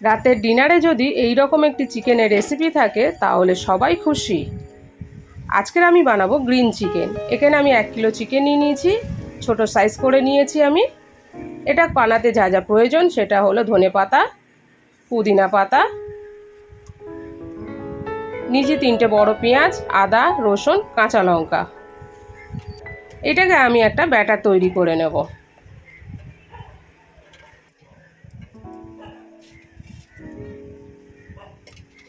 রাতের ডিনারে যদি এই রকম একটি চিকেনের রেসিপি থাকে তাহলে সবাই খুশি। আজকের আমি বানাবো গ্রিন চিকেন। এখানে আমি 1 কিলো চিকেন নিয়ে নিয়েছি, ছোট সাইজ করে নিয়েছি আমি। এটা বানাতে যা যা প্রয়োজন সেটা হলো ধনেপাতা, পুদিনা পাতা, নিচে 3টে বড় পেঁয়াজ, আদা, রসুন, কাঁচা লঙ্কা। এটাকে আমি একটা ব্যাটার তৈরি করে নেব।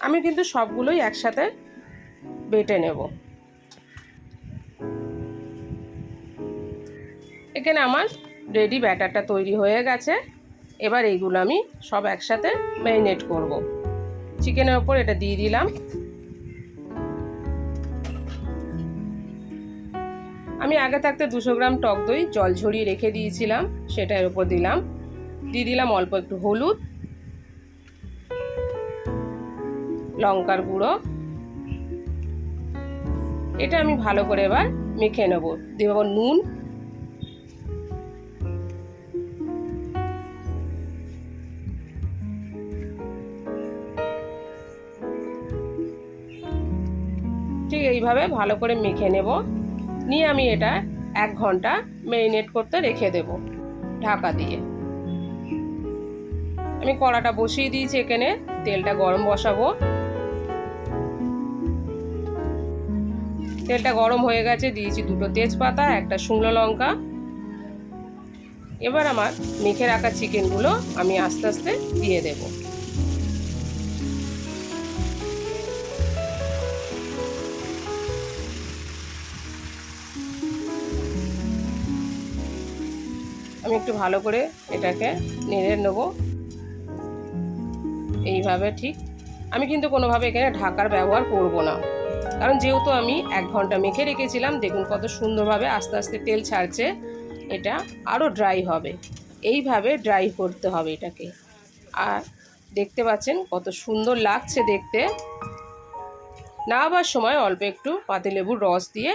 আমি কিন্তু সবগুলোই একসাথে বেটে নেব। এখানে আমার রেডি ব্যাটারটা তৈরি হয়ে গেছে। এবার এইগুলো আমি সব একসাথে ম্যারিনেট করব। চিকেনের ওপর এটা দিয়ে দিলাম। আমি আগে থাকতে 200 গ্রাম টক দই জল ঝরিয়ে রেখে দিয়েছিলাম, সেটা এর উপর দিলাম। দিয়ে দিলাম অল্প একটু হলুদ, লঙ্কার গুঁড়ো। এটা আমি ভালো করে এবার মেখে নেব। দেব নুন, ঠিক এইভাবে ভালো করে মেখে নেব। নিয়ে আমি এটা 1 ঘন্টা ম্যারিনেট করতে রেখে দেব ঢাকা দিয়ে। আমি কড়াটা বসিয়ে দিয়েছি, এখানে তেলটা গরম বসাবো। তেলটা গরম হয়ে গেছে, দিয়েছি 2টো তেজপাতা, একটা শুকনো লঙ্কা। এবার আমার মেখে রাখা চিকেনগুলো আমি আস্তে আস্তে দিয়ে দেব। আমি একটু ভালো করে এটাকে নেড়ে নেব এইভাবে। ঠিক আমি কিন্তু কোনোভাবে এখানে ঢাকার ব্যবহার করব না, কারণ যেহেতু আমি 1 ঘন্টা মেখে রেখেছিলাম। দেখুন কত সুন্দরভাবে আস্তে আস্তে তেল ছাড়ছে। এটা আরও ড্রাই হবে, এইভাবে ড্রাই করতে হবে এটাকে। আর দেখতে পাচ্ছেন কত সুন্দর লাগছে দেখতে। নামাবার সময় অল্প একটু পাতিলেবুর রস দিয়ে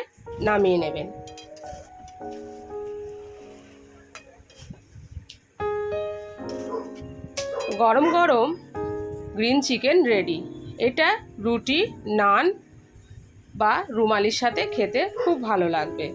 নামিয়ে নেবেন। গরম গরম গ্রিন চিকেন রেডি। এটা রুটি, নান বা রুমালির সাথে খেতে খুব ভালো লাগবে।